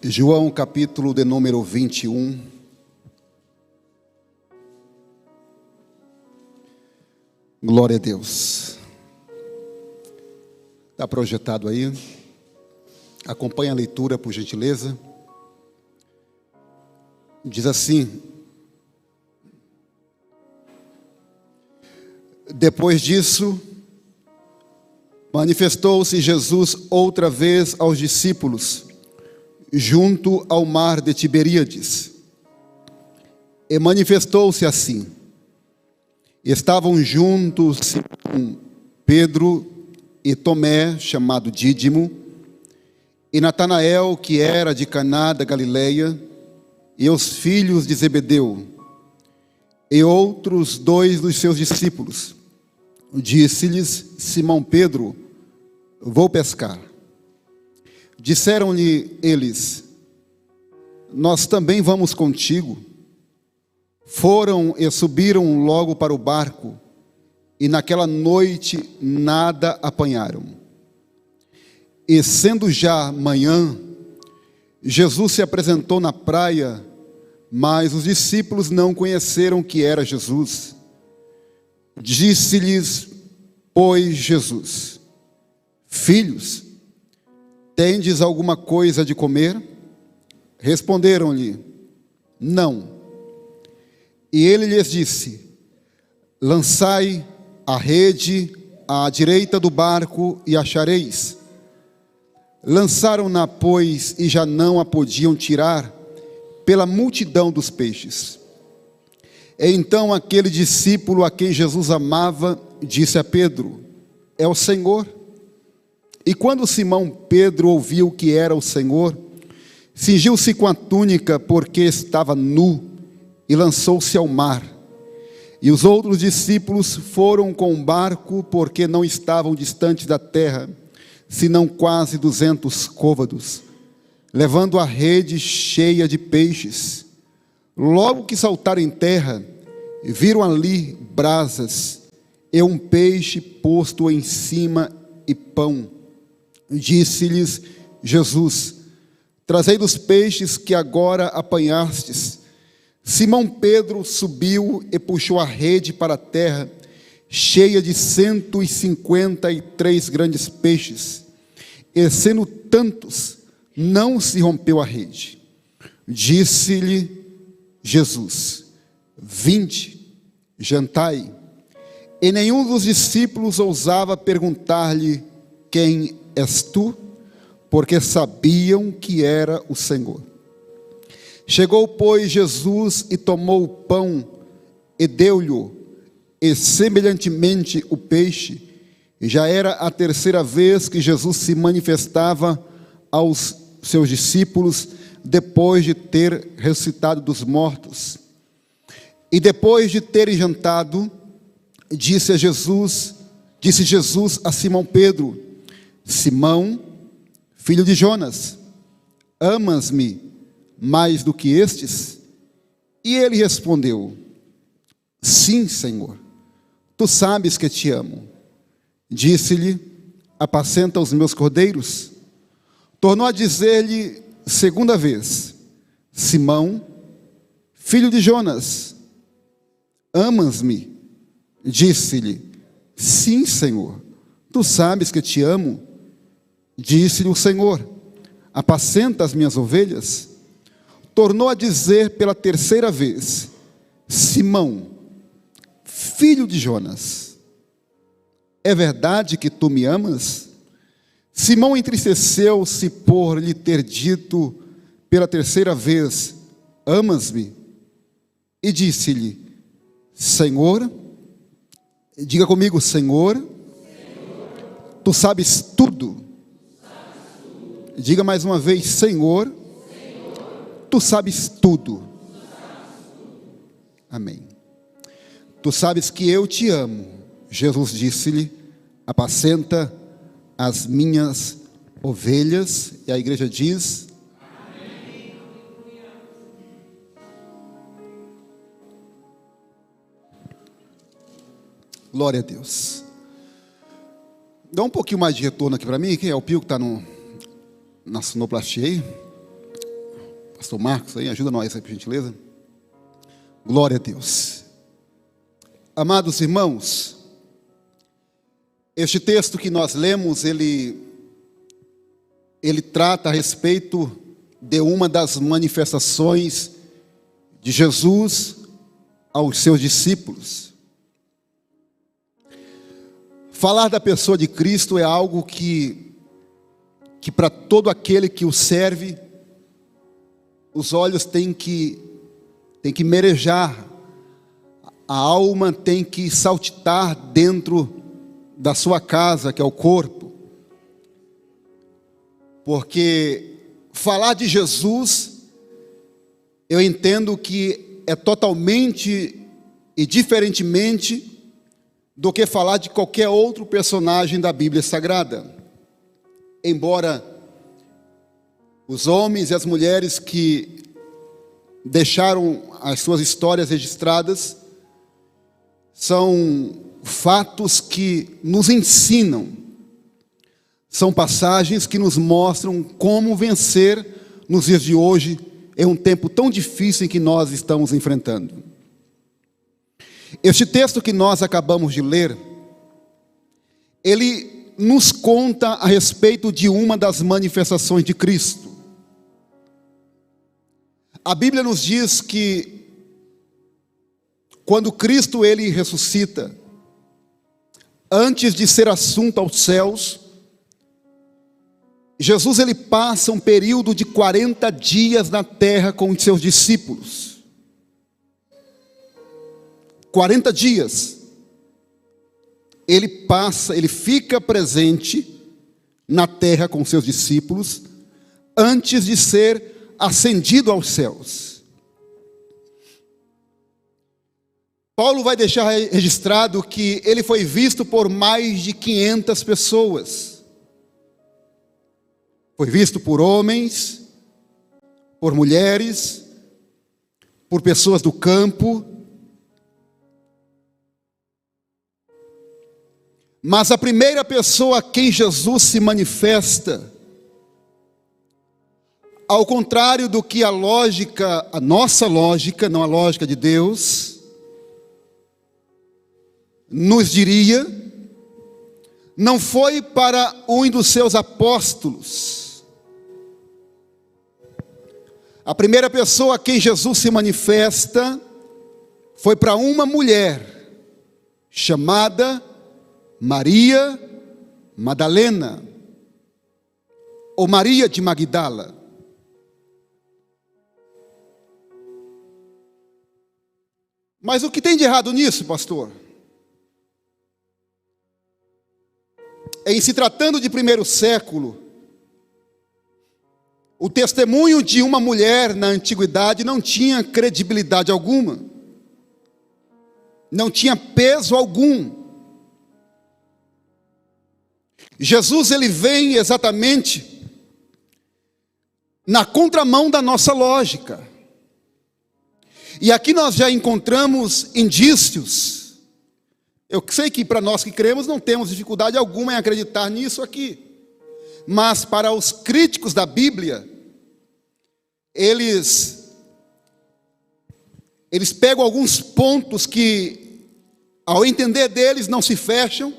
João capítulo de número 21. Glória a Deus. Está projetado aí. Acompanhe a leitura, por gentileza. Diz assim: depois disso, manifestou-se Jesus outra vez aos discípulos, junto ao mar de Tiberíades. E manifestou-se assim: estavam juntos Simão, Pedro e Tomé, chamado Dídimo, e Natanael, que era de Caná da Galileia, e os filhos de Zebedeu, e outros dois dos seus discípulos. Disse-lhes Simão Pedro: vou pescar. Disseram-lhe eles: nós também vamos contigo. Foram e subiram logo para o barco, e naquela noite nada apanharam. E sendo já manhã, Jesus se apresentou na praia, mas os discípulos não conheceram que era Jesus. Disse-lhes, pois, Jesus: filhos, tendes alguma coisa de comer? Responderam-lhe: não. E ele lhes disse: lançai a rede à direita do barco e achareis. Lançaram-na, pois, e já não a podiam tirar, pela multidão dos peixes. E então aquele discípulo a quem Jesus amava disse a Pedro: é o Senhor. E quando Simão Pedro ouviu que era o Senhor, cingiu-se com a túnica, porque estava nu, e lançou-se ao mar. E os outros discípulos foram com o barco, porque não estavam distantes da terra, senão quase 200 côvados, levando a rede cheia de peixes. Logo que saltaram em terra, viram ali brasas e um peixe posto em cima e pão. Disse-lhes Jesus: trazei dos peixes que agora apanhastes. Simão Pedro subiu e puxou a rede para a terra, cheia de 153 grandes peixes, e sendo tantos, não se rompeu a rede. Disse-lhe Jesus: vinde, jantai. E nenhum dos discípulos ousava perguntar-lhe: quem és tu? Porque sabiam que era o Senhor. Chegou, pois, Jesus e tomou o pão e deu-lhe, e semelhantemente o peixe. E já era a terceira vez que Jesus se manifestava aos seus discípulos, depois de ter ressuscitado dos mortos. E depois de terem jantado, disse Jesus a Simão Pedro: Simão, filho de Jonas, amas-me mais do que estes? E ele respondeu: sim, Senhor, tu sabes que te amo. Disse-lhe: apacenta os meus cordeiros. Tornou a dizer-lhe segunda vez: Simão, filho de Jonas, amas-me? Disse-lhe: sim, Senhor, tu sabes que te amo. Disse-lhe o Senhor: apacenta as minhas ovelhas. Tornou a dizer pela terceira vez: Simão, filho de Jonas, é verdade que tu me amas? Simão entristeceu-se por lhe ter dito pela terceira vez: amas-me? E disse-lhe: Senhor, diga comigo, Senhor, tu sabes tudo. Diga mais uma vez: Senhor, tu sabes tudo. Amém. Tu sabes que eu te amo. Jesus disse-lhe: apacenta as minhas ovelhas. E a igreja diz: amém. Glória a Deus. Dá um pouquinho mais de retorno aqui para mim. Quem é o Pio que está na sonoplastia aí? Pastor Marcos aí, ajuda nós aí, por gentileza. Glória a Deus. Amados irmãos, este texto que nós lemos, ele trata a respeito de uma das manifestações de Jesus aos seus discípulos. Falar da pessoa de Cristo é algo que para todo aquele que o serve, os olhos têm que merejar, a alma tem que saltitar dentro da sua casa, que é o corpo. Porque falar de Jesus, eu entendo que é totalmente e diferentemente do que falar de qualquer outro personagem da Bíblia Sagrada. Embora os homens e as mulheres que deixaram as suas histórias registradas, são fatos que nos ensinam, são passagens que nos mostram como vencer nos dias de hoje, em um tempo tão difícil em que nós estamos enfrentando. Este texto que nós acabamos de ler, ele nos conta a respeito de uma das manifestações de Cristo. A Bíblia nos diz que quando Cristo ele ressuscita, antes de ser assunto aos céus, Jesus ele passa um período de 40 dias na terra com os seus discípulos. 40 dias. Ele fica presente na terra com seus discípulos, antes de ser ascendido aos céus. Paulo vai deixar registrado que ele foi visto por mais de 500 pessoas. Foi visto por homens, por mulheres, por pessoas do campo. Mas a primeira pessoa a quem Jesus se manifesta, ao contrário do que a nossa lógica, não a lógica de Deus, nos diria, não foi para um dos seus apóstolos. A primeira pessoa a quem Jesus se manifesta foi para uma mulher chamada Maria Madalena, ou Maria de Magdala. Mas o que tem de errado nisso, pastor? Em se tratando de primeiro século, o testemunho de uma mulher na antiguidade não tinha credibilidade alguma, não tinha peso algum. Jesus ele vem exatamente na contramão da nossa lógica. E aqui nós já encontramos indícios. Eu sei que para nós que cremos não temos dificuldade alguma em acreditar nisso aqui. Mas para os críticos da Bíblia, eles pegam alguns pontos que, ao entender deles, não se fecham.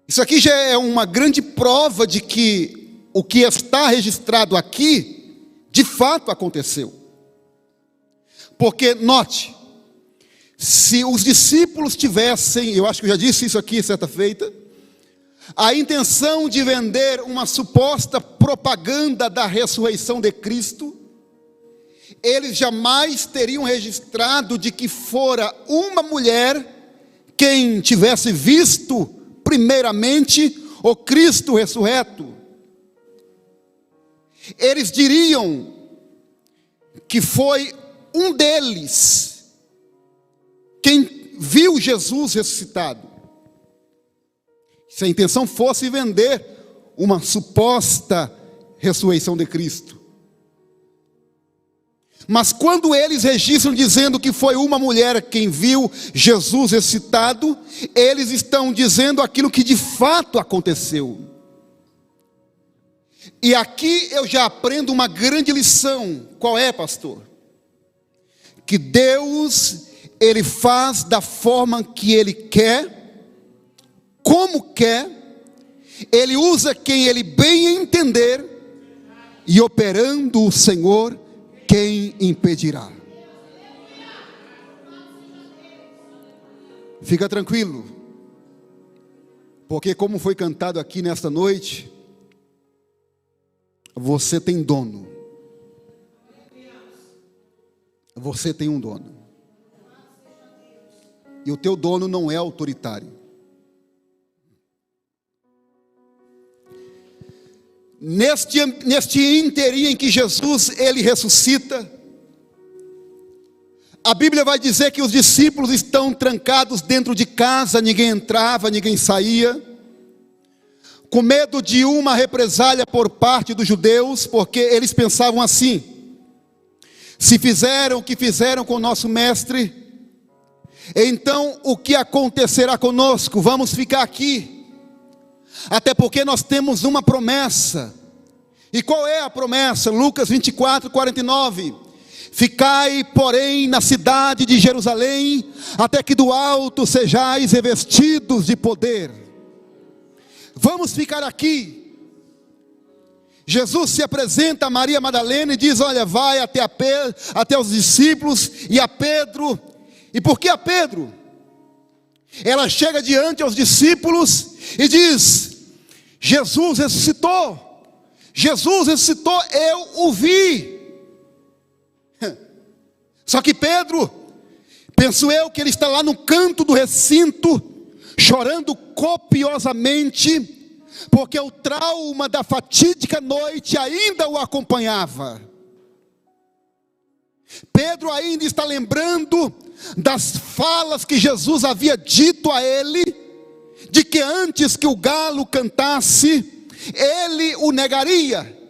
Isso aqui já é uma grande prova de que o que está registrado aqui, de fato aconteceu. Porque, note, se os discípulos tivessem, eu acho que eu já disse isso aqui certa feita, a intenção de vender uma suposta propaganda da ressurreição de Cristo, eles jamais teriam registrado de que fora uma mulher quem tivesse visto primeiramente o Cristo ressurreto. Eles diriam que foi um deles quem viu Jesus ressuscitado. Se a intenção fosse vender uma suposta ressurreição de Cristo. Mas quando eles registram dizendo que foi uma mulher quem viu Jesus ressuscitado, eles estão dizendo aquilo que de fato aconteceu. E aqui eu já aprendo uma grande lição. Qual é, pastor? Que Deus, Ele faz da forma que Ele quer, como quer, Ele usa quem Ele bem entender, e operando o Senhor, quem impedirá? Fica tranquilo, porque como foi cantado aqui nesta noite, você tem dono. Você tem um dono. E o teu dono não é autoritário. Neste ínterim em que Jesus, Ele ressuscita, a Bíblia vai dizer que os discípulos estão trancados dentro de casa, ninguém entrava, ninguém saía, com medo de uma represália por parte dos judeus, porque eles pensavam assim: se fizeram o que fizeram com o nosso mestre, então o que acontecerá conosco? Vamos ficar aqui, até porque nós temos uma promessa. E qual é a promessa? Lucas 24, 49. Ficai, porém, na cidade de Jerusalém, até que do alto sejais revestidos de poder. Vamos ficar aqui. Jesus se apresenta a Maria Madalena e diz: olha, vai até os discípulos e a Pedro. E por que a Pedro? Ela chega diante aos discípulos e diz: Jesus ressuscitou. Jesus ressuscitou, eu o vi. Só que Pedro, penso eu que ele está lá no canto do recinto, chorando copiosamente, porque o trauma da fatídica noite ainda o acompanhava. Pedro ainda está lembrando das falas que Jesus havia dito a ele, de que antes que o galo cantasse, ele o negaria.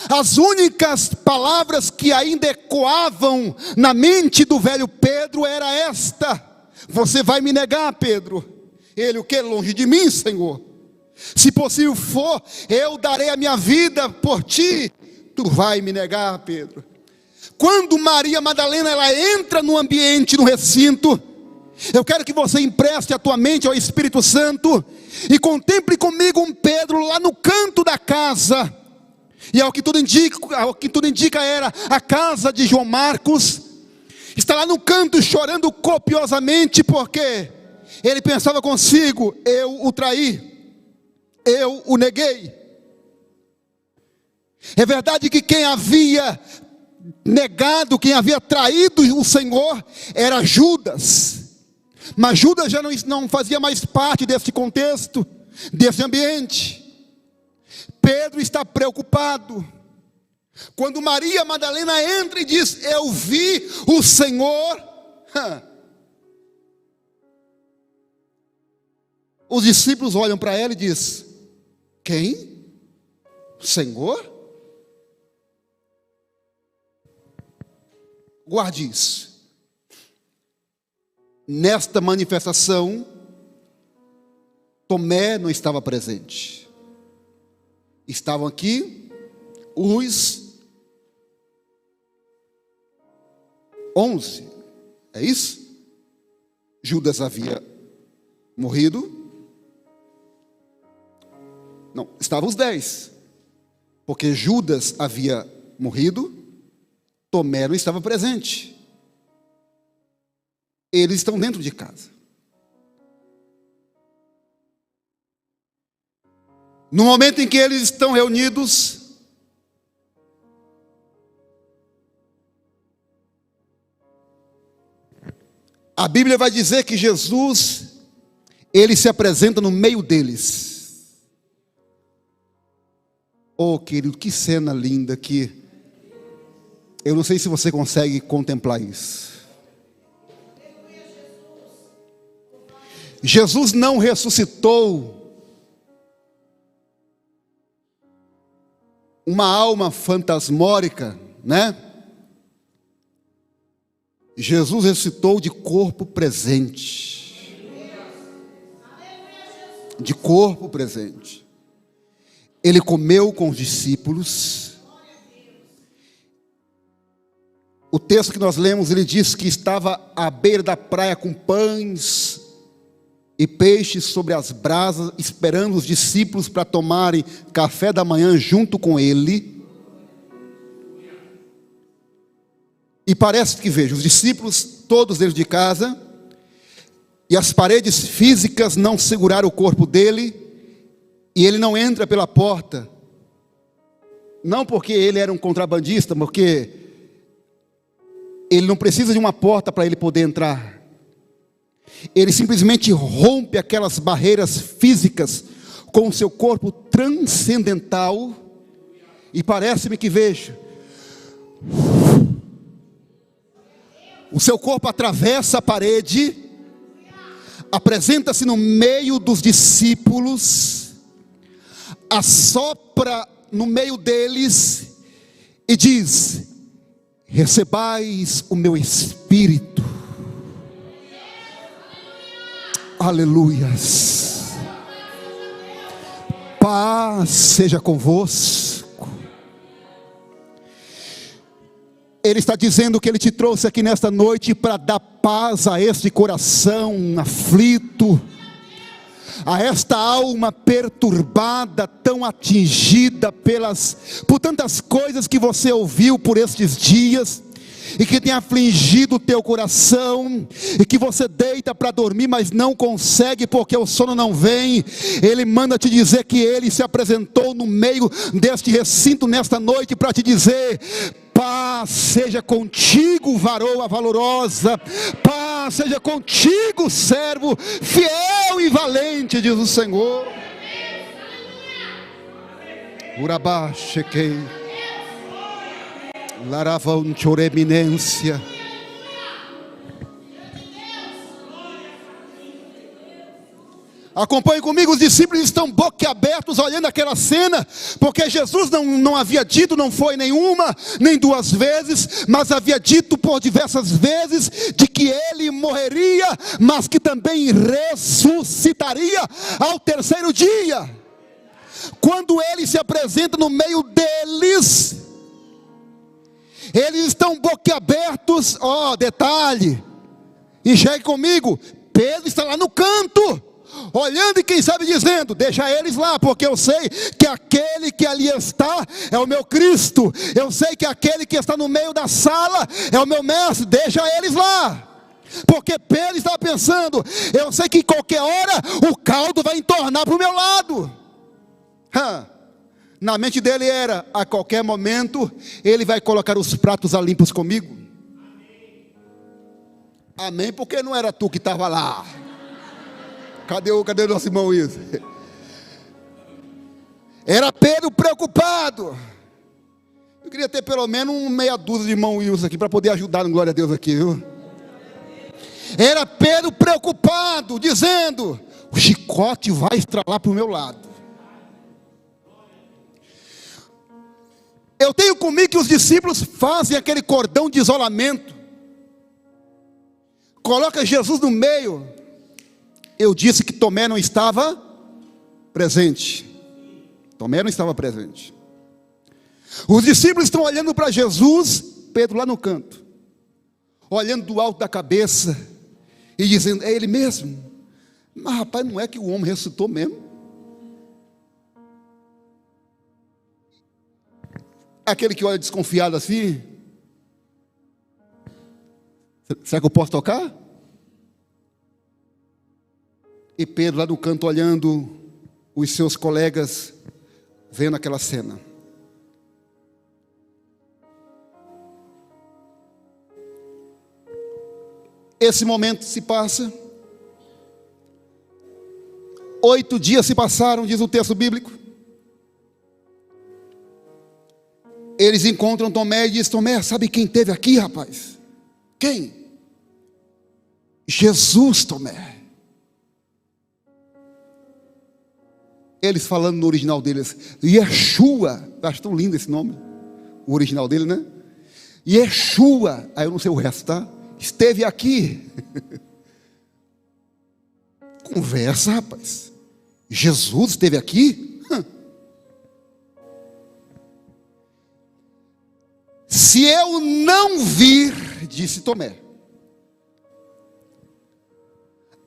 As únicas palavras que ainda ecoavam na mente do velho Pedro era esta: você vai me negar, Pedro. Ele: o que? Longe de mim, Senhor. Se possível for, eu darei a minha vida por ti. Tu vai me negar, Pedro. Quando Maria Madalena ela entra no ambiente, no recinto, eu quero que você empreste a tua mente ao Espírito Santo e contemple comigo um Pedro lá no canto da casa. E ao que tudo indica era a casa de João Marcos. Está lá no canto chorando copiosamente, porque ele pensava consigo: eu o traí, eu o neguei. É verdade que quem havia negado, quem havia traído o Senhor era Judas. Mas Judas já não fazia mais parte desse contexto, desse ambiente. Pedro está preocupado. Quando Maria Madalena entra e diz: eu vi o Senhor, os discípulos olham para ela e dizem: quem? Senhor? Guarde isso. Nesta manifestação, Tomé não estava presente. Estavam aqui os 11, é isso? Judas havia morrido. Não, estavam os 10, porque Judas havia morrido, Tomé não estava presente. Eles estão dentro de casa. No momento em que eles estão reunidos, a Bíblia vai dizer que Jesus, ele se apresenta no meio deles. Oh, querido, que cena linda que eu não sei se você consegue contemplar isso. Jesus não ressuscitou uma alma fantasmórica, né? Jesus ressuscitou de corpo presente. De corpo presente. ele comeu com os discípulos. O texto que nós lemos, ele diz que estava à beira da praia com pães e peixes sobre as brasas, esperando os discípulos para tomarem café da manhã junto com ele. E parece que, veja, os discípulos, todos dentro de casa, e as paredes físicas não seguraram o corpo dele, e ele não entra pela porta, não porque ele era um contrabandista, porque ele não precisa de uma porta para ele poder entrar. Ele simplesmente rompe aquelas barreiras físicas com o seu corpo transcendental, e parece-me que, vejo, o seu corpo atravessa a parede, apresenta-se no meio dos discípulos, assopra no meio deles e diz: recebais o meu espírito. Aleluias. Paz seja convosco. Ele está dizendo que ele te trouxe aqui nesta noite para dar paz a este coração aflito, a esta alma perturbada, tão atingida por tantas coisas que você ouviu por estes dias, e que tem afligido o teu coração, e que você deita para dormir, mas não consegue, porque o sono não vem. Ele manda te dizer que ele se apresentou no meio deste recinto nesta noite para te dizer: paz seja contigo, varoa valorosa. Paz seja contigo, servo fiel e valente, diz o Senhor. Urabá, chequei. Laravão choreminência. Acompanhe comigo, os discípulos estão boquiabertos olhando aquela cena, porque Jesus não havia dito, não foi nenhuma, nem duas vezes, mas havia dito por diversas vezes, de que ele morreria, mas que também ressuscitaria ao terceiro dia. Quando ele se apresenta no meio deles, eles estão boquiabertos. Detalhe, enxergue comigo, Pedro está lá no canto, olhando e quem sabe dizendo: deixa eles lá, porque eu sei que aquele que ali está é o meu Cristo. Eu sei que aquele que está no meio da sala é o meu mestre, deixa eles lá. Porque Pedro estava pensando: eu sei que em qualquer hora o caldo vai entornar para o meu lado. Na mente dele era: a qualquer momento ele vai colocar os pratos a limpos comigo. Amém, porque não era tu que estava lá. Cadê o nosso irmão Wilson? Era Pedro preocupado. Eu queria ter pelo menos meia dúzia de irmão Wilson aqui para poder ajudar no glória a Deus aqui, viu? Era Pedro preocupado, dizendo: o chicote vai estralar para o meu lado. Eu tenho comigo que os discípulos fazem aquele cordão de isolamento, coloca Jesus no meio. Eu disse que Tomé não estava presente. Tomé não estava presente. Os discípulos estão olhando para Jesus, Pedro lá no canto, olhando do alto da cabeça e dizendo: é ele mesmo? Mas rapaz, não é que o homem ressuscitou mesmo? Aquele que olha desconfiado assim: será que eu posso tocar? E Pedro lá no canto olhando os seus colegas, vendo aquela cena. Esse momento se passa. 8 dias se passaram, diz o texto bíblico. Eles encontram Tomé e dizem: Tomé, sabe quem esteve aqui, rapaz? Quem? Jesus, Tomé. Eles falando no original deles, Yeshua. Eu acho tão lindo esse nome, o original dele, né? Yeshua. Aí eu não sei o resto, tá? Esteve aqui. Conversa, rapaz. Jesus esteve aqui? se eu não vir, disse Tomé,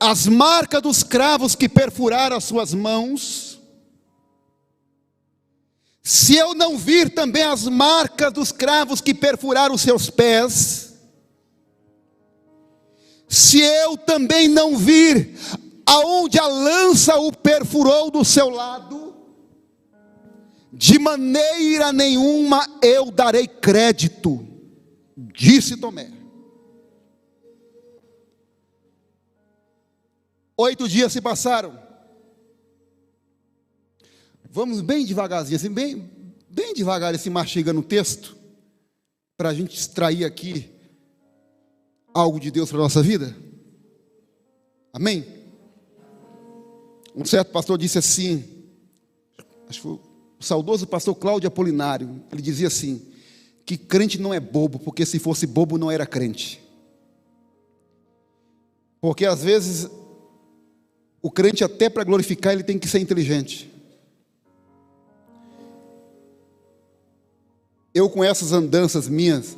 as marcas dos cravos que perfuraram as suas mãos, se eu não vir também as marcas dos cravos que perfuraram os seus pés, se eu também não vir aonde a lança o perfurou do seu lado, de maneira nenhuma eu darei crédito, disse Tomé. 8 dias se passaram. Vamos bem devagarzinho, assim, bem devagar, assim, mastigando o texto, para a gente extrair aqui algo de Deus para a nossa vida. Amém? Um certo pastor disse assim, acho que foi o saudoso pastor Cláudio Apolinário, ele dizia assim, que crente não é bobo, porque se fosse bobo não era crente. Porque às vezes o crente, até para glorificar, ele tem que ser inteligente. Eu, com essas andanças minhas,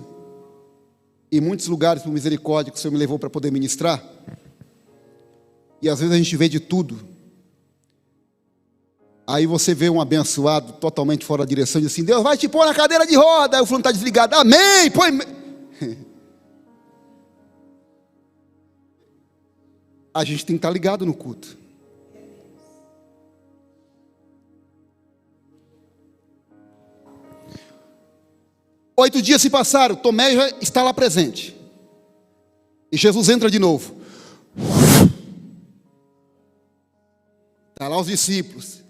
em muitos lugares por misericórdia que o Senhor me levou para poder ministrar, e às vezes a gente vê de tudo. Aí você vê um abençoado totalmente fora da direção e diz assim, Deus vai te pôr na cadeira de roda. Aí o fulano está desligado, amém, põe. A gente tem que estar ligado no culto. Oito dias se passaram, Tomé já está lá presente. E Jesus entra de novo. Está lá os discípulos.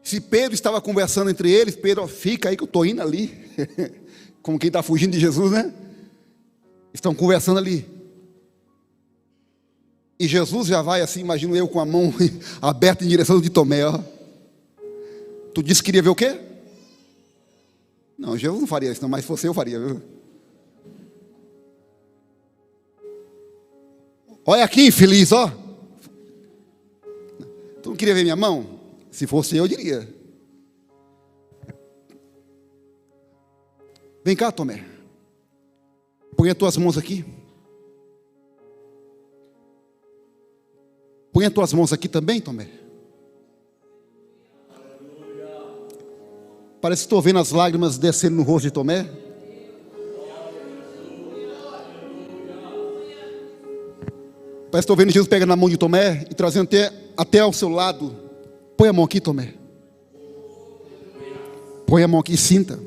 Se Pedro estava conversando entre eles, Pedro, fica aí que eu estou indo ali. Como quem está fugindo de Jesus, né? Estão conversando ali. E Jesus já vai assim, imagino eu, com a mão aberta em direção de Tomé. Ó. Tu disse que queria ver o quê? Não, Jesus não faria isso, não, mas se fosse eu faria, viu? Olha aqui, infeliz, ó. Tu não queria ver minha mão? Se fosse eu diria. Vem cá, Tomé. Põe as tuas mãos aqui. Põe as tuas mãos aqui também, Tomé. Parece que estou vendo as lágrimas descendo no rosto de Tomé. Parece que estou vendo Jesus pegando na mão de Tomé e trazendo até ao seu lado. Põe a mão aqui, Tomé. Põe a mão aqui e sinta.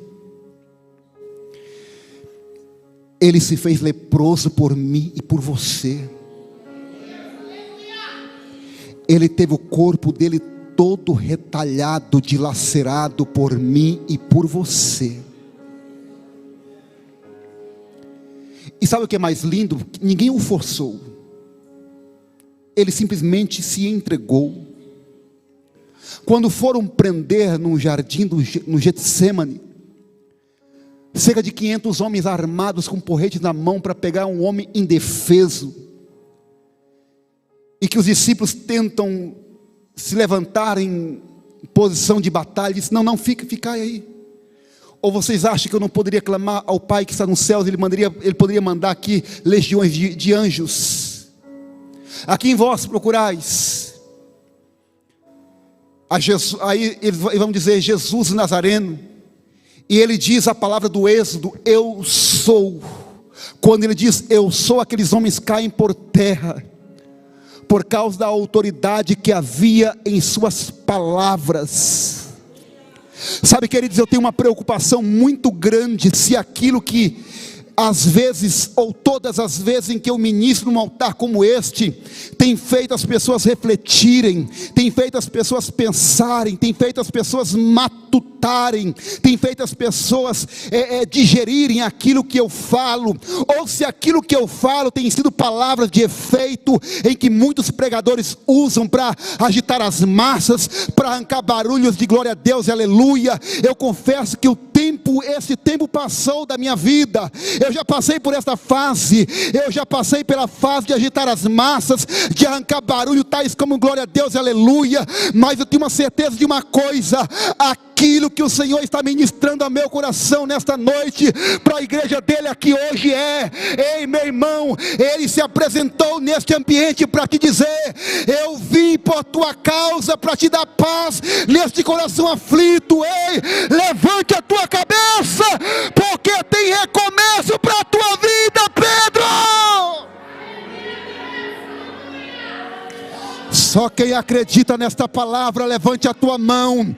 Ele se fez leproso por mim e por você. Ele teve o corpo dele todo retalhado, dilacerado por mim e por você. E sabe o que é mais lindo? Ninguém o forçou. Ele simplesmente se entregou. Quando foram prender no jardim no Getsemane, cerca de 500 homens armados com porretes na mão para pegar um homem indefeso, e que os discípulos tentam se levantar em posição de batalha, diz, não, ficai aí. Ou vocês acham que eu não poderia clamar ao Pai que está nos céus, ele poderia mandar aqui legiões de anjos, a quem vós procurais? Aí eles vão dizer Jesus Nazareno, e ele diz a palavra do Êxodo, eu sou. Quando ele diz eu sou, aqueles homens caem por terra, por causa da autoridade que havia em suas palavras. Sabe, queridos, eu tenho uma preocupação muito grande se aquilo que às vezes, ou todas as vezes em que eu ministro num altar como este, tem feito as pessoas refletirem, tem feito as pessoas pensarem, tem feito as pessoas matutarem, tem feito as pessoas digerirem aquilo que eu falo, ou se aquilo que eu falo tem sido palavras de efeito, em que muitos pregadores usam para agitar as massas, para arrancar barulhos de glória a Deus e aleluia. Eu confesso que esse tempo passou da minha vida. Eu já passei por essa fase. Eu já passei pela fase de agitar as massas, de arrancar barulho tais como glória a Deus e aleluia. Mas eu tenho uma certeza de uma coisa: aquilo que o Senhor está ministrando ao meu coração nesta noite, para a igreja dele aqui hoje ei meu irmão, ele se apresentou neste ambiente para te dizer: eu vim por tua causa, para te dar paz neste coração aflito. Ei, levante a tua cabeça, porque tem recomeço para a tua vida, Pedro. Só quem acredita nesta palavra, levante a tua mão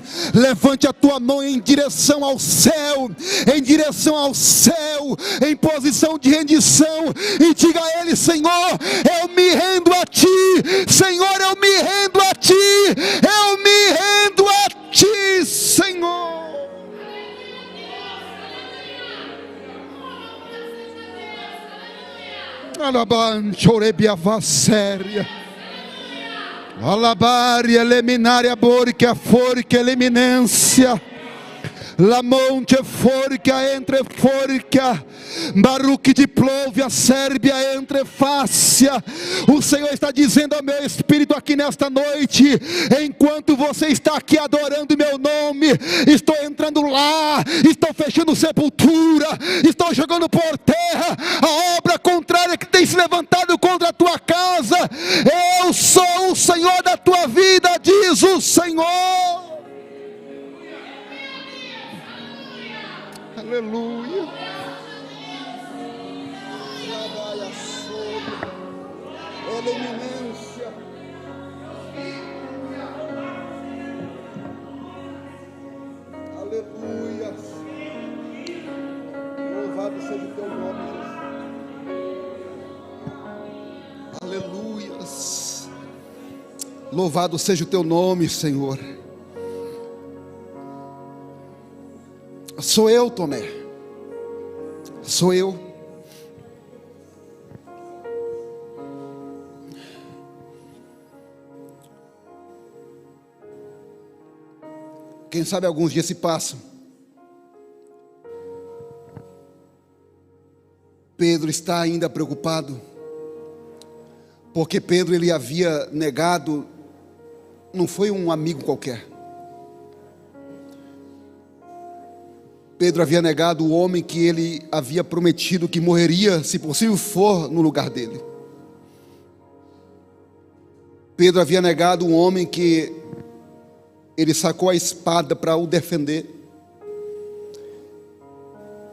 em direção ao céu, em posição de rendição, e diga a Ele: Senhor, eu me rendo a Ti, Senhor, eu me rendo a Ti, eu me rendo a Ti, Senhor. Alabaria, leminária, borca, forca, eliminência. La monte forca, entre forca. Baruque de Plóvia, Sérbia, entre fácia. O Senhor está dizendo ao meu espírito aqui nesta noite: enquanto você está aqui adorando meu nome, estou entrando lá, estou fechando sepultura, estou jogando por terra a obra contrária que tem se levantado contra a tua casa. Eu sou o Senhor da tua vida, diz o Senhor. Aleluia. Eminência. Aleluia. Louvado seja o teu nome, Jesus. Aleluia. Louvado seja o teu nome, Senhor. Sou eu, Tomé. Sou eu. Quem sabe alguns dias se passam. Pedro está ainda preocupado, porque Pedro, ele havia negado, não foi um amigo qualquer. Pedro havia negado o homem que ele havia prometido que morreria, se possível for, no lugar dele. Pedro havia negado um homem que ele sacou a espada para o defender.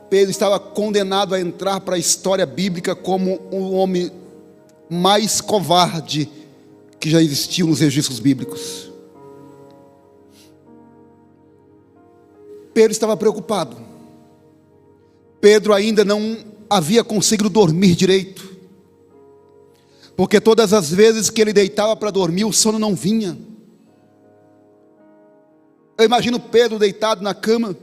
Pedro estava condenado a entrar para a história bíblica como o homem mais covarde que já existiu nos registros bíblicos. Pedro estava preocupado. Pedro ainda não havia conseguido dormir direito, porque todas as vezes que ele deitava para dormir, o sono não vinha. Eu imagino Pedro deitado na cama,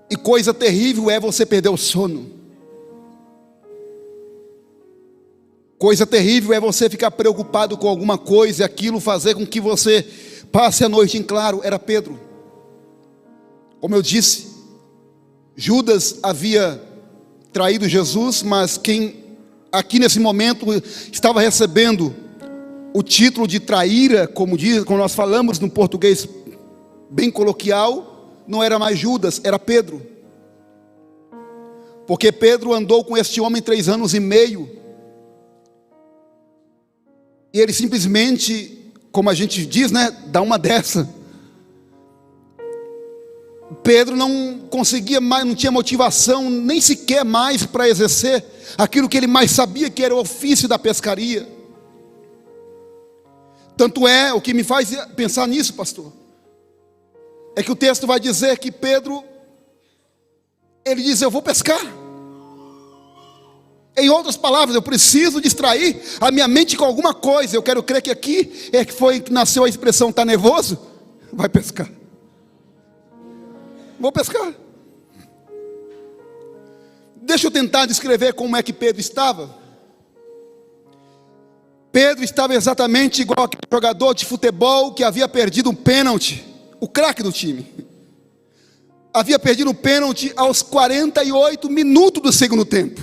e coisa terrível é você perder o sono. Coisa terrível é você ficar preocupado com alguma coisa e aquilo fazer com que você passe a noite em claro. Era Pedro. Como eu disse, Judas havia traído Jesus, mas quem aqui nesse momento estava recebendo o título de traíra, como nós falamos no português bem coloquial, não era mais Judas, era Pedro. Porque Pedro andou com este homem 3 anos e meio, e ele simplesmente, como a gente diz, dá uma dessa. Pedro não conseguia mais, não tinha motivação nem sequer mais para exercer aquilo que ele mais sabia, que era o ofício da pescaria. Tanto é, o que me faz pensar nisso, pastor, é que o texto vai dizer que Pedro, ele diz: eu vou pescar. Em outras palavras, eu preciso distrair a minha mente com alguma coisa. Eu quero crer que aqui é que foi que nasceu a expressão: está nervoso? Vai pescar. Vou pescar. Deixa eu tentar descrever como é que Pedro estava. Pedro estava exatamente igual aquele jogador de futebol que havia perdido um pênalti, o craque do time. Havia perdido um pênalti aos 48 minutos do segundo tempo.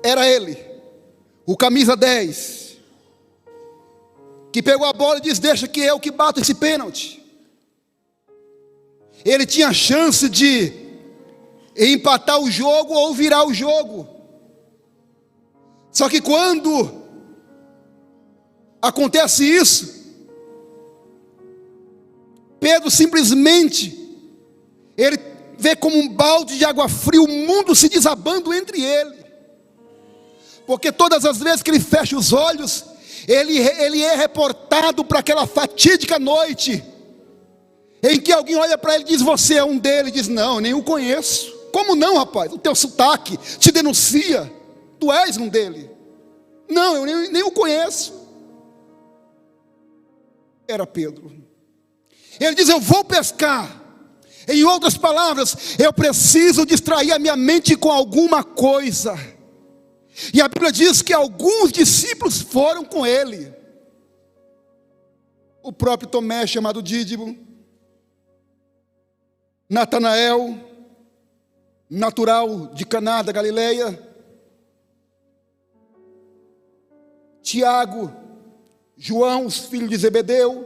Era ele, o camisa 10, que pegou a bola e disse: deixa que eu que bato esse pênalti. Ele tinha a chance de empatar o jogo ou virar o jogo. Só que quando acontece isso, Pedro simplesmente, ele vê como um balde de água fria o mundo se desabando entre ele. Porque todas as vezes que ele fecha os olhos, ele é reportado para aquela fatídica noite, em que alguém olha para ele e diz: você é um dele. Ele diz: não, nem o conheço. Como não, rapaz? O teu sotaque te denuncia, tu és um dele. Não, eu nem o conheço. Era Pedro. Ele diz: eu vou pescar. Em outras palavras, eu preciso distrair a minha mente com alguma coisa. E a Bíblia diz que alguns discípulos foram com ele. O próprio Tomé, chamado Dídimo, Natanael, natural de Caná da Galileia, Tiago, João, os filhos de Zebedeu.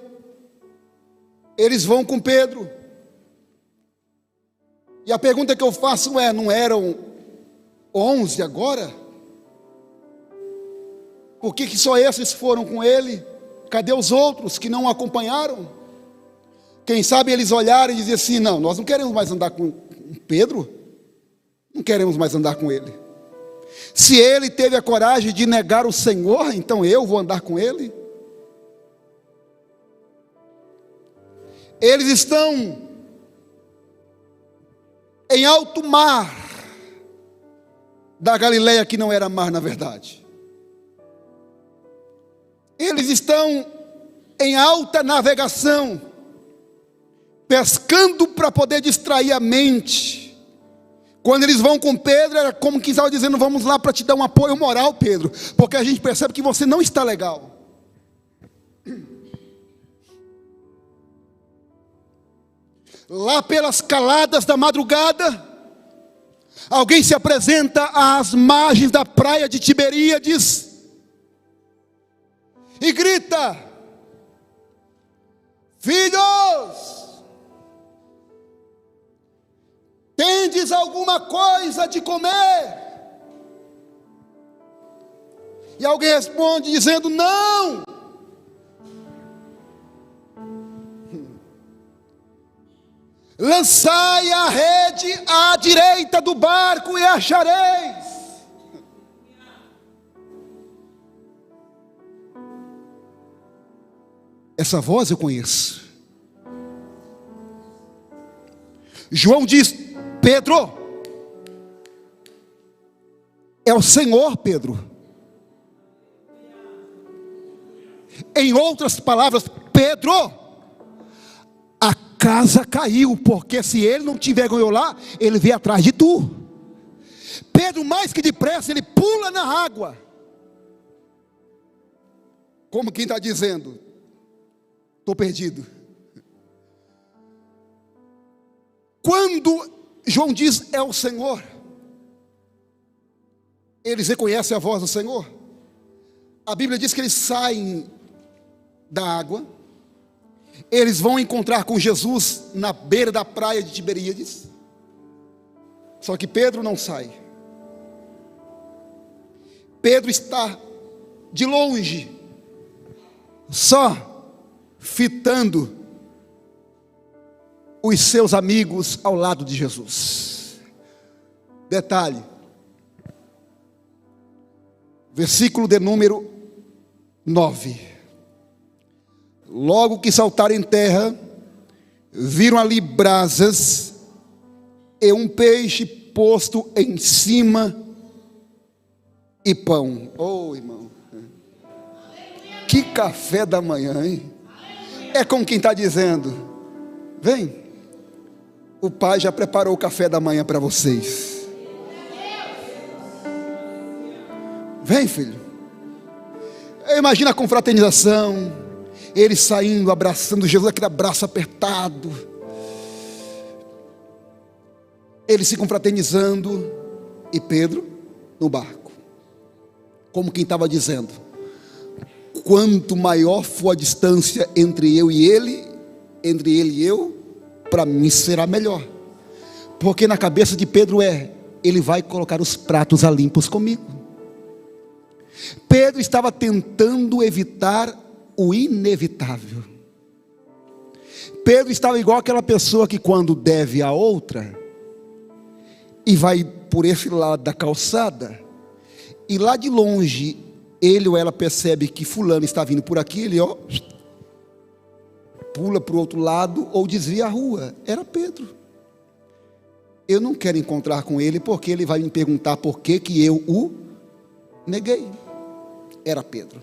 Eles vão com Pedro. E a pergunta que eu faço é: não eram 11 agora? Por que só esses foram com ele? Cadê os outros que não o acompanharam? Quem sabe eles olharam e diziam assim: não, nós não queremos mais andar com Pedro. Não queremos mais andar com ele. Se ele teve a coragem de negar o Senhor, então eu vou andar com ele. Eles estão em alto mar da Galileia, que não era mar na verdade. Eles estão em alta navegação, pescando para poder distrair a mente. Quando eles vão com Pedro, era como quem estava dizendo: vamos lá para te dar um apoio moral, Pedro, porque a gente percebe que você não está legal. Lá pelas caladas da madrugada, alguém se apresenta às margens da praia de Tiberíades e grita: filhos, tendes alguma coisa de comer? E alguém responde dizendo: não. Lançai a rede à direita do barco e achareis. Essa voz eu conheço. João diz: Pedro, é o Senhor, Pedro. Em outras palavras, Pedro, a casa caiu, porque se ele não te envergonhou lá, ele veio atrás de tu. Pedro, mais que depressa, ele pula na água, como quem está dizendo: estou perdido. Quando João diz é o Senhor, eles reconhecem a voz do Senhor. A Bíblia diz que eles saem da água, eles vão encontrar com Jesus na beira da praia de Tiberíades. Só que Pedro não sai. Pedro está de longe, só fitando os seus amigos ao lado de Jesus. Detalhe, versículo de número 9. Logo que saltaram em terra, viram ali brasas e um peixe posto em cima e pão. Oh, irmão, que café da manhã, hein? É como quem está dizendo: vem, o pai já preparou o café da manhã para vocês. Vem, filho. Imagina a confraternização, eles saindo, abraçando Jesus, aquele abraço apertado, eles se confraternizando, e Pedro no barco, como quem estava dizendo: quanto maior for a distância entre eu e ele, entre ele e eu, para mim será melhor. Porque na cabeça de Pedro ele vai colocar os pratos a limpos comigo. Pedro estava tentando evitar o inevitável. Pedro estava igual aquela pessoa que quando deve a outra, e vai por esse lado da calçada, e lá de longe, ele ou ela percebe que fulano está vindo por aqui, ele pula para o outro lado, ou desvia a rua. Era Pedro. Eu não quero encontrar com ele, porque ele vai me perguntar por que eu o neguei. Era Pedro.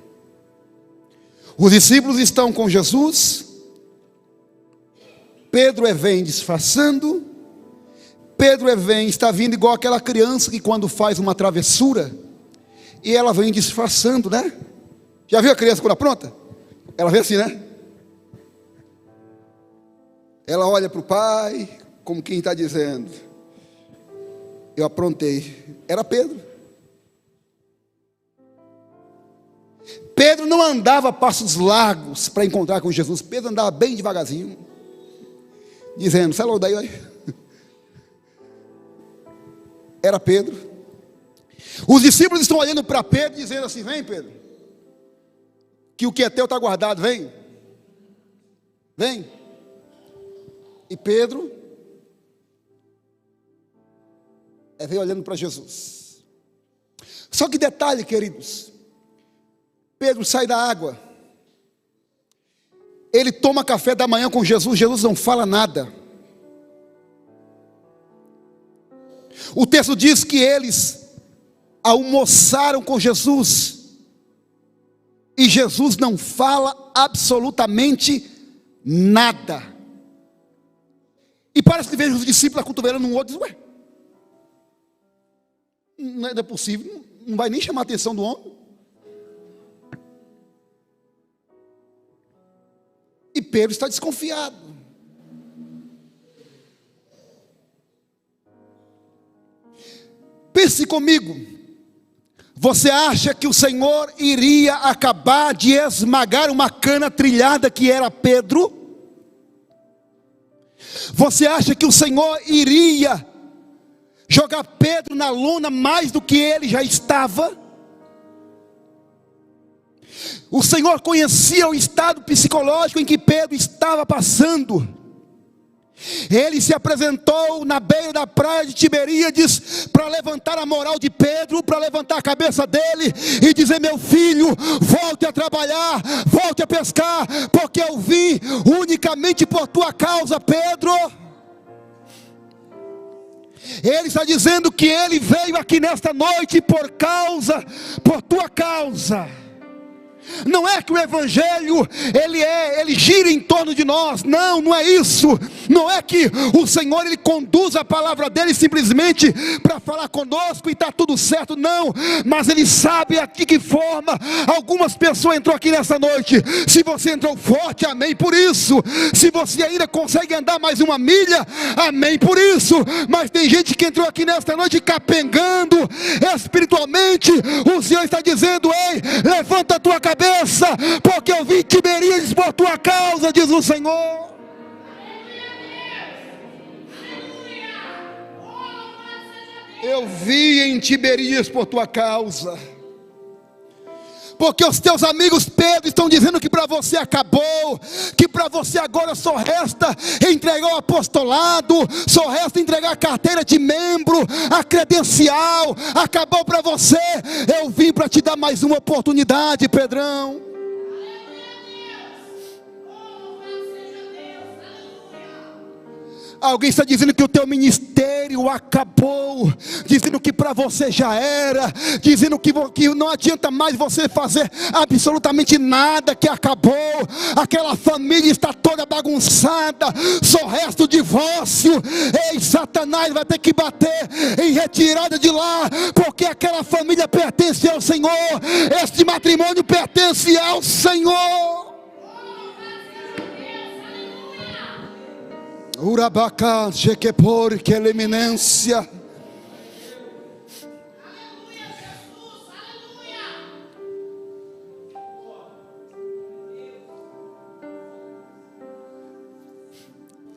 Os discípulos estão com Jesus, Pedro vem disfarçando, Pedro está vindo igual aquela criança que quando faz uma travessura, e ela vem disfarçando, né? Já viu a criança quando apronta? Ela vem assim, né? Ela olha para o pai, como quem está dizendo: eu aprontei. Era Pedro. Pedro não andava a passos largos para encontrar com Jesus. Pedro andava bem devagarzinho, dizendo: sai logo daí, olha. Era Pedro. Os discípulos estão olhando para Pedro, dizendo assim: vem Pedro, que o que é teu está guardado, vem. Vem. E Pedro veio olhando para Jesus. Só que detalhe, queridos, Pedro sai da água, ele toma café da manhã com Jesus, Jesus não fala nada. O texto diz que eles almoçaram com Jesus, e Jesus não fala absolutamente nada. E parece que vejo os discípulos acotovelando um outro e diz: ué, não é possível, não vai nem chamar a atenção do homem. E Pedro está desconfiado. Pense comigo, você acha que o Senhor iria acabar de esmagar uma cana trilhada que era Pedro? Você acha que o Senhor iria jogar Pedro na lona mais do que ele já estava? O Senhor conhecia o estado psicológico em que Pedro estava passando. Ele se apresentou na beira da praia de Tiberíades para levantar a moral de Pedro, para levantar a cabeça dele e dizer: meu filho, volte a trabalhar, volte a pescar, porque eu vim unicamente por tua causa, Pedro. Ele está dizendo que ele veio aqui nesta noite por tua causa. Não é que o evangelho ele gira em torno de nós. Não, não é isso. Não é que o Senhor ele conduz a palavra dele simplesmente para falar conosco e está tudo certo. Não, mas ele sabe de que forma algumas pessoas entrou aqui nessa noite. Se você entrou forte, amém por isso. Se você ainda consegue andar mais uma milha, amém por isso. Mas tem gente que entrou aqui nesta noite capengando espiritualmente. O Senhor está dizendo: ei, levanta a tua cabeça, porque eu vim em Tiberíades por tua causa, diz o Senhor. Eu vim em Tiberíades por tua causa. Porque os teus amigos Pedro estão dizendo que para você acabou, que para você agora só resta entregar o apostolado, só resta entregar a carteira de membro, a credencial, acabou para você. Eu vim para te dar mais uma oportunidade, Pedrão. Alguém está dizendo que o teu ministério acabou, dizendo que para você já era, dizendo que não adianta mais você fazer absolutamente nada, que acabou, aquela família está toda bagunçada, só resta o divórcio. Ei, Satanás vai ter que bater em retirada de lá, porque aquela família pertence ao Senhor, este matrimônio pertence ao Senhor. Urabacá, Jequepor, que é eminência.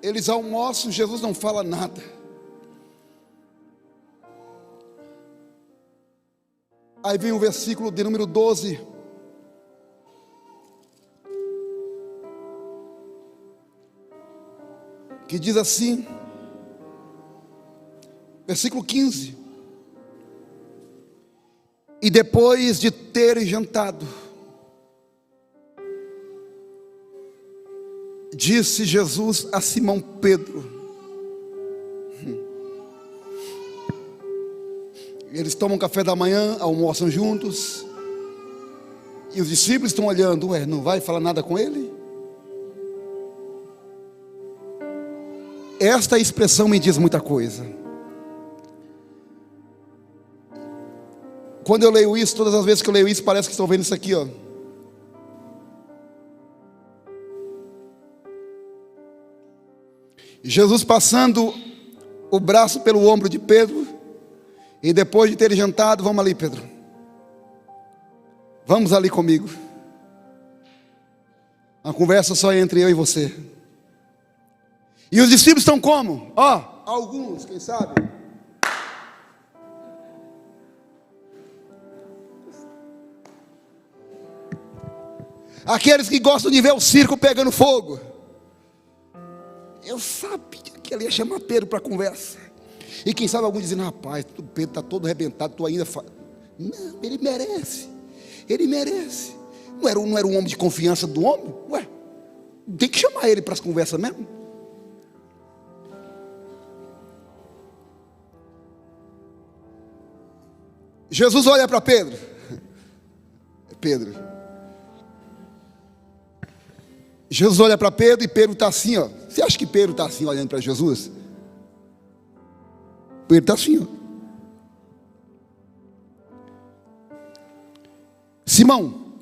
Eles almoçam, Jesus não fala nada. Aí vem o versículo de número 12. Que diz assim, versículo 15: e depois de terem jantado, disse Jesus a Simão Pedro. Eles tomam café da manhã, almoçam juntos, e os discípulos estão olhando, não vai falar nada com ele? Esta expressão me diz muita coisa. Quando eu leio isso, todas as vezes que eu leio isso, parece que estou vendo isso aqui, ó. Jesus passando o braço pelo ombro de Pedro, e depois de ter jantado, vamos ali, Pedro. Vamos ali comigo. Uma conversa só entre eu e você. E os discípulos estão como? Alguns, quem sabe? Aqueles que gostam de ver o circo pegando fogo. Eu sabia que ele ia chamar Pedro para conversa. E quem sabe alguns dizendo, rapaz, Pedro está todo arrebentado, tu ainda fala. Não, ele merece. Ele merece. Não era um homem de confiança do homem? Tem que chamar ele para as conversas mesmo. Jesus olha para Pedro. Jesus olha para Pedro e Pedro está assim, ó. Você acha que Pedro está assim olhando para Jesus? Pedro está assim, ó. Simão,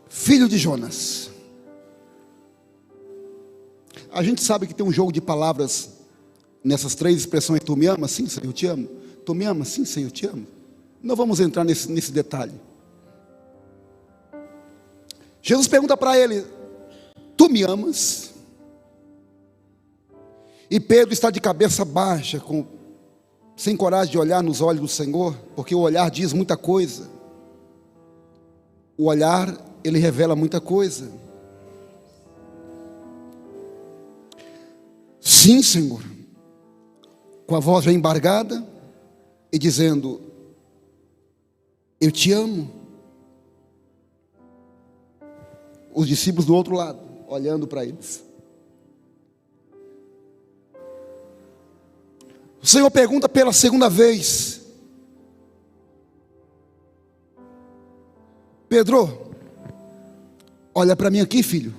filho de Jonas. A gente sabe que tem um jogo de palavras nessas três expressões. Tu me amas? Sim, Senhor, eu te amo. Tu me amas? Sim, Senhor, eu te amo. Não vamos entrar nesse detalhe. Jesus pergunta para ele, tu me amas? E Pedro está de cabeça baixa, sem coragem de olhar nos olhos do Senhor, porque o olhar diz muita coisa. O olhar, ele revela muita coisa. Sim, Senhor. Com a voz já embargada e dizendo, eu te amo. Os discípulos do outro lado, olhando para eles. O Senhor pergunta pela segunda vez, Pedro, olha para mim aqui, filho.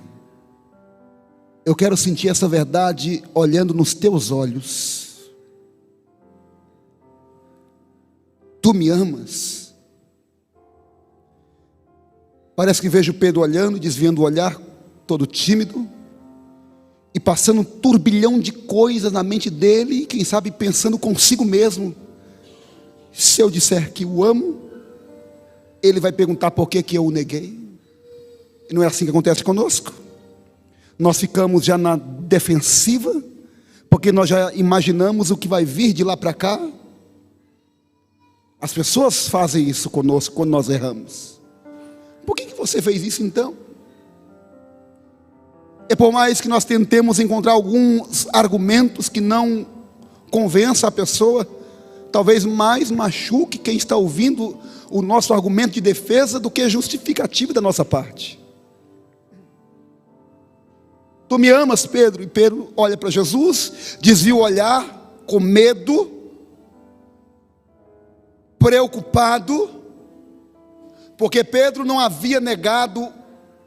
Eu quero sentir essa verdade olhando nos teus olhos. Tu me amas? Parece que vejo Pedro olhando, desviando o olhar, todo tímido, e passando um turbilhão de coisas na mente dele, e quem sabe pensando consigo mesmo, se eu disser que o amo, ele vai perguntar por que eu o neguei. E não é assim que acontece conosco. Nós ficamos já na defensiva, porque nós já imaginamos o que vai vir de lá para cá. As pessoas fazem isso conosco quando nós erramos. Por que você fez isso então? E por mais que nós tentemos encontrar alguns argumentos que não convençam a pessoa, talvez mais machuque quem está ouvindo o nosso argumento de defesa do que justificativo da nossa parte. Tu me amas, Pedro? E Pedro olha para Jesus, desvia o olhar com medo, preocupado, porque Pedro não havia negado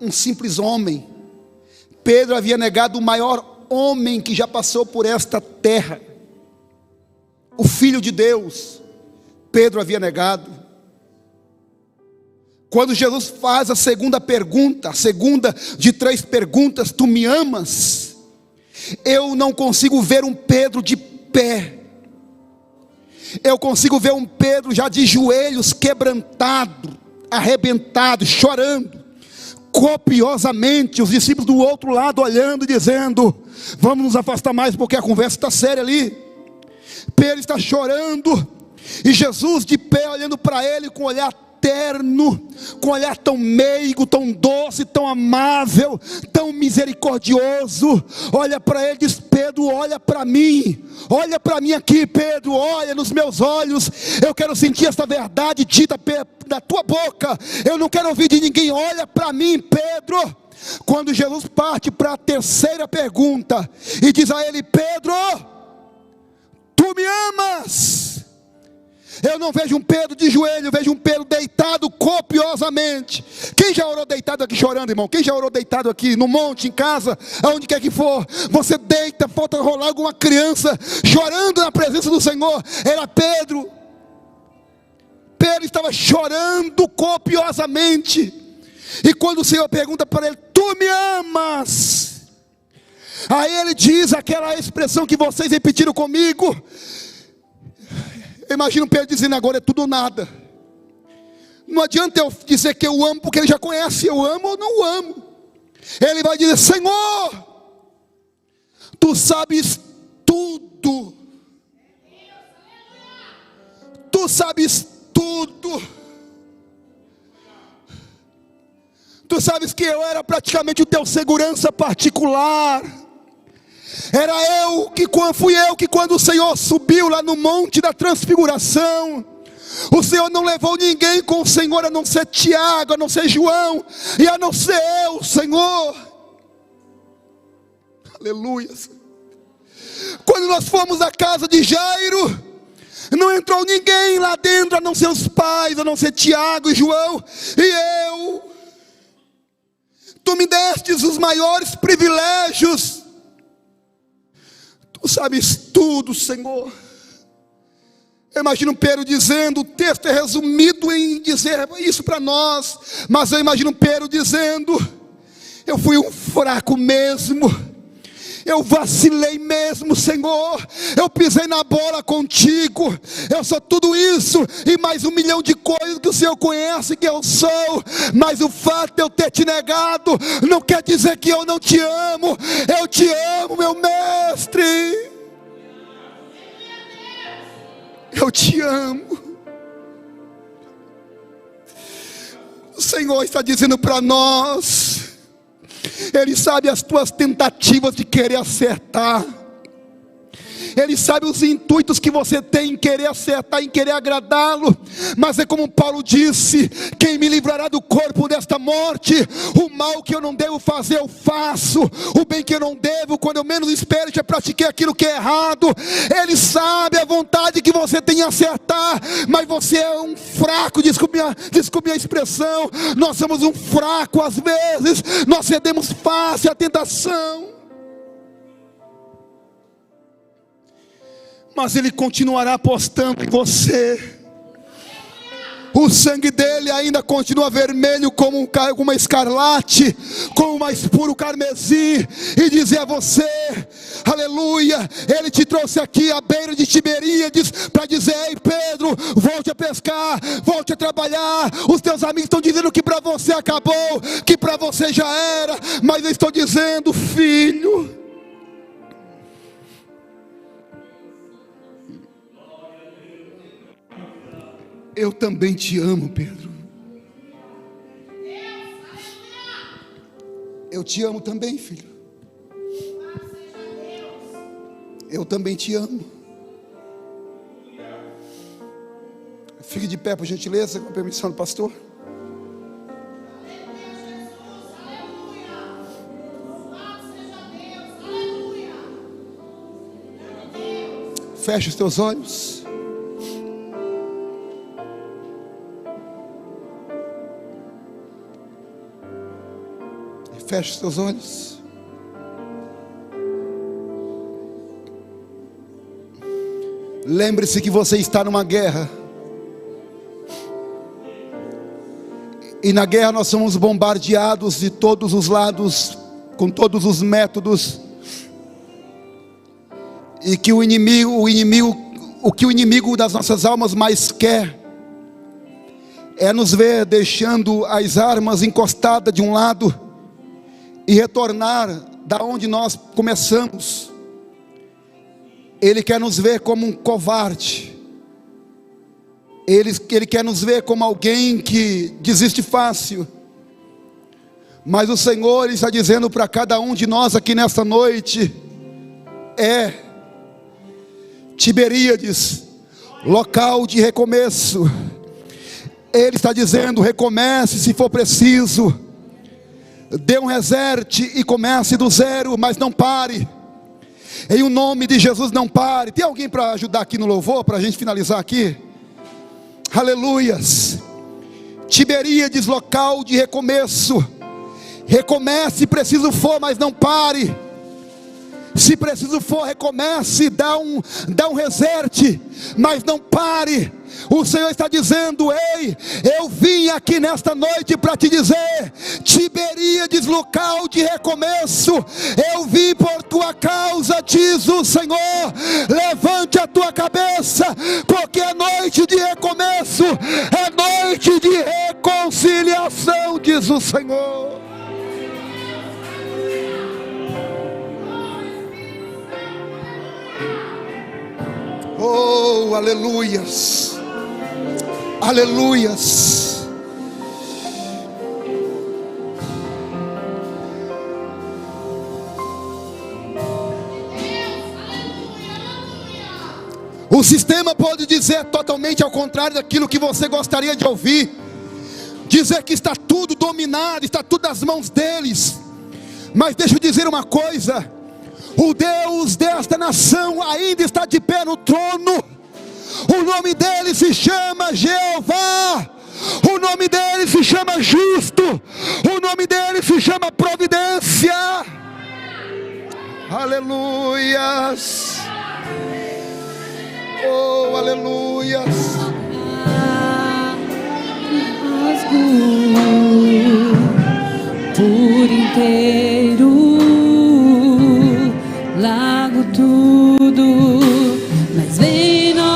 um simples homem. Pedro havia negado o maior homem que já passou por esta terra, o Filho de Deus. Pedro havia negado. Quando Jesus faz a segunda pergunta, a segunda de três perguntas, tu me amas? Eu não consigo ver um Pedro de pé. Eu consigo ver um Pedro já de joelhos, quebrantado, arrebentado, chorando, copiosamente, os discípulos do outro lado olhando e dizendo: vamos nos afastar mais porque a conversa está séria ali. Pedro está chorando, e Jesus de pé olhando para ele com um olhar terno, com um olhar tão meigo, tão doce, tão amável, tão misericordioso, olha para ele e diz: Pedro, olha para mim aqui, Pedro, olha nos meus olhos, eu quero sentir essa verdade dita da tua boca, eu não quero ouvir de ninguém, olha para mim, Pedro. Quando Jesus parte para a terceira pergunta e diz a ele: Pedro, tu me amas? Eu não vejo um Pedro de joelho, eu vejo um Pedro deitado copiosamente. Quem já orou deitado aqui chorando, irmão? Quem já orou deitado aqui no monte, em casa, aonde quer que for? Você deita, falta rolar alguma criança chorando na presença do Senhor. Era Pedro. Pedro estava chorando copiosamente. E quando o Senhor pergunta para ele: tu me amas? Aí ele diz aquela expressão que vocês repetiram comigo. Eu imagino Pedro dizendo: agora é tudo ou nada. Não adianta eu dizer que eu amo, porque ele já conhece, eu amo ou não amo. Ele vai dizer: Senhor, tu sabes tudo. Tu sabes tudo. Tu sabes que eu era praticamente o teu segurança particular. Fui eu que quando o Senhor subiu lá no monte da transfiguração, o Senhor não levou ninguém com o Senhor, a não ser Tiago, a não ser João, e a não ser eu, Senhor. Aleluia. Quando nós fomos à casa de Jairo, não entrou ninguém lá dentro, a não ser os pais, a não ser Tiago e João, e eu. Tu me destes os maiores privilégios. Tu sabes tudo, Senhor. Eu imagino Pedro dizendo, o texto é resumido em dizer isso para nós, mas eu imagino Pedro dizendo: eu fui um fraco mesmo, eu vacilei mesmo, Senhor, eu pisei na bola contigo, eu sou tudo isso e mais 1 milhão de coisas que o Senhor conhece que eu sou, mas o fato de eu ter te negado não quer dizer que eu não te amo. Eu te amo, meu mestre, eu te amo. O Senhor está dizendo para nós, Ele sabe as tuas tentativas de querer acertar, Ele sabe os intuitos que você tem em querer acertar, em querer agradá-lo. Mas é como Paulo disse: quem me livrará do corpo desta morte? O mal que eu não devo fazer eu faço, o bem que eu não devo, quando eu menos espero, já pratiquei aquilo que é errado. Ele sabe a vontade que você tem em acertar, mas você é um fraco, desculpe a expressão, nós somos um fraco às vezes, nós cedemos fácil à tentação. Mas Ele continuará apostando em você. O sangue dele ainda continua vermelho como uma escarlate, como o mais puro carmesim, e dizer a você, aleluia, Ele te trouxe aqui à beira de Tiberíades para dizer: ei Pedro, volte a pescar, volte a trabalhar. Os teus amigos estão dizendo que para você acabou, que para você já era, mas eu estou dizendo: filho, eu também te amo, Pedro. Eu te amo também, filho. Eu também te amo. Fique de pé, por gentileza, com a permissão do pastor. Feche os teus olhos. Feche os teus olhos. Lembre-se que você está numa guerra. E na guerra nós somos bombardeados de todos os lados, com todos os métodos. E que o que o inimigo das nossas almas mais quer é nos ver deixando as armas encostadas de um lado e retornar da onde nós começamos. Ele quer nos ver como um covarde. Ele quer nos ver como alguém que desiste fácil. Mas o Senhor, Ele está dizendo para cada um de nós aqui nesta noite: Tiberíades, local de recomeço. Ele está dizendo: recomece se for preciso. Dê um reset e comece do zero, mas não pare. Em o nome de Jesus, não pare. Tem alguém para ajudar aqui no louvor, para a gente finalizar aqui? Aleluias. Tiberíades, local de recomeço. Recomece se preciso for, mas não pare. Se preciso for, recomece, dá um reset, mas não pare. O Senhor está dizendo: ei, eu vim aqui nesta noite para te dizer, Tiberíades, local de recomeço, eu vim por tua causa, diz o Senhor. Levante a tua cabeça, porque é noite de recomeço, é noite de reconciliação, diz o Senhor. Oh, aleluias, aleluias. O sistema pode dizer totalmente ao contrário daquilo que você gostaria de ouvir, dizer que está tudo dominado, está tudo nas mãos deles. Mas deixa eu dizer uma coisa: o Deus desta nação ainda está de pé no trono. O nome dele se chama Jeová. O nome dele se chama Justo. O nome dele se chama Providência. Aleluias. Oh, aleluias. Por inteiro, largo tudo, mas vem novamente.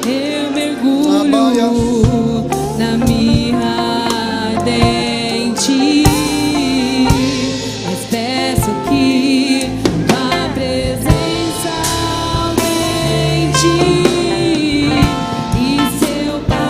Eu mergulho na minha ardente, mas peço que tua presença aumente e seu Pai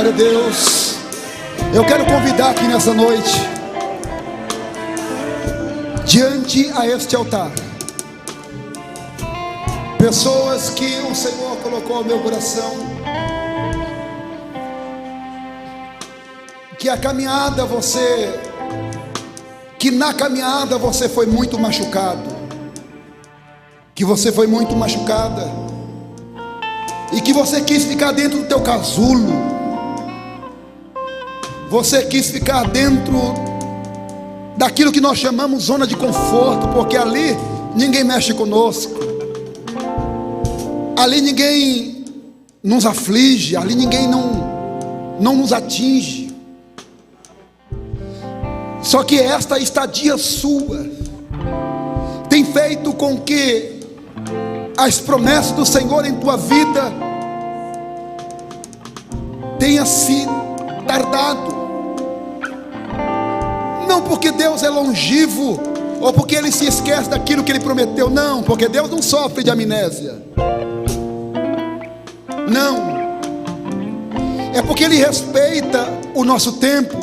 Glória a Deus. Eu quero convidar aqui nessa noite, diante a este altar, pessoas que o Senhor colocou ao meu coração, que na caminhada você foi muito machucado, que você foi muito machucada, e que você quis ficar dentro do teu casulo, você quis ficar dentro daquilo que nós chamamos zona de conforto, porque ali ninguém mexe conosco, ali ninguém nos aflige, ali ninguém não nos atinge. Só que esta estadia sua tem feito com que as promessas do Senhor em tua vida tenha se tardado. Não porque Deus é longevo, ou porque Ele se esquece daquilo que Ele prometeu. Não, porque Deus não sofre de amnésia. Não, é porque Ele respeita o nosso tempo.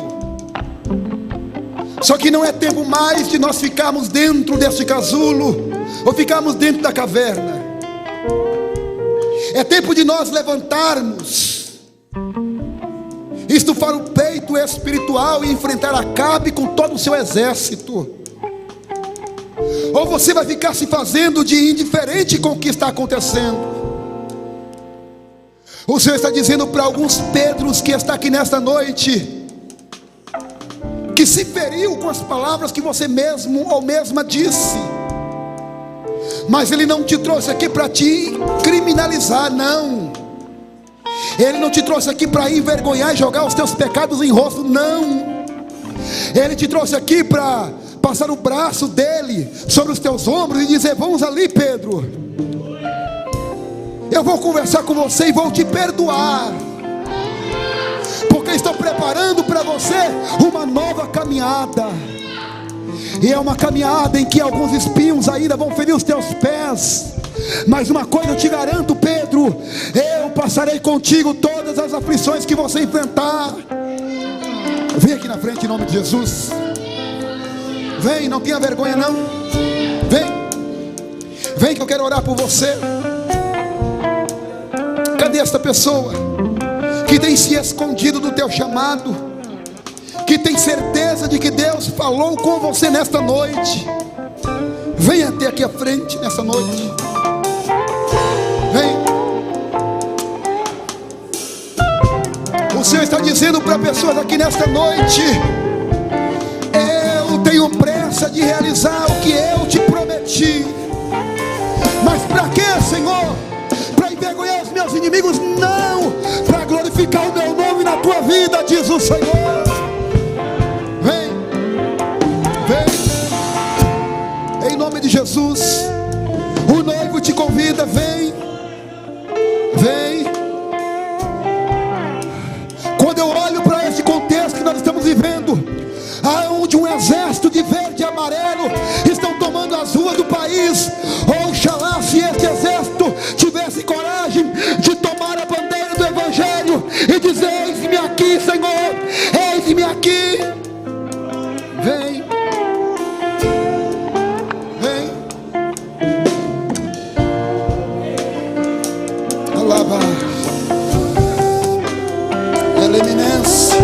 Só que não é tempo mais de nós ficarmos dentro deste casulo, ou ficarmos dentro da caverna. É tempo de nós levantarmos, estufar o peito espiritual e enfrentar Acabe com todo o seu exército. Ou você vai ficar se fazendo de indiferente com o que está acontecendo. O Senhor está dizendo para alguns Pedros que está aqui nesta noite, que se feriu com as palavras que você mesmo ou mesma disse, mas Ele não te trouxe aqui para te criminalizar, não. Ele não te trouxe aqui para envergonhar e jogar os teus pecados em rosto, não. Ele te trouxe aqui para passar o braço dele sobre os teus ombros e dizer: vamos ali, Pedro, eu vou conversar com você e vou te perdoar, porque estou preparando para você uma nova caminhada. E é uma caminhada em que alguns espinhos ainda vão ferir os teus pés, mas uma coisa eu te garanto, Pedro: eu passarei contigo todas as aflições que você enfrentar. Vem aqui na frente em nome de Jesus. Vem, não tenha vergonha não. Vem que eu quero orar por você. Cadê esta pessoa que tem se escondido do teu chamado, que tem certeza de que Deus falou com você nesta noite? Venha até aqui à frente nessa noite. Vem. O Senhor está dizendo para pessoas aqui nesta noite: eu tenho pressa de realizar o que eu te prometi. Mas para quê, Senhor? Para envergonhar os meus inimigos? Não, para glorificar o meu nome na tua vida, diz o Senhor. Vem. Em nome de Jesus, o noivo te convida. Vem. Quando eu olho para esse contexto que nós estamos vivendo, onde um exército de verde e amarelo estão tomando as ruas do país, oxalá se este exército tivesse coragem de tomar a bandeira do Evangelho e dizer: eis-me aqui, Senhor, eis-me aqui. Vem. Alaba ela eminência.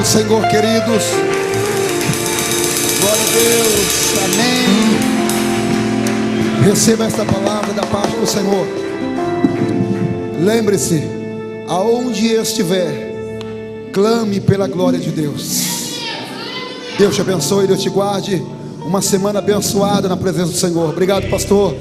Senhor, queridos. Glória a Deus, amém. Receba esta palavra da parte do Senhor. Lembre-se, aonde estiver, clame pela glória de Deus. Deus te abençoe, Deus te guarde. Uma semana abençoada na presença do Senhor. Obrigado, pastor.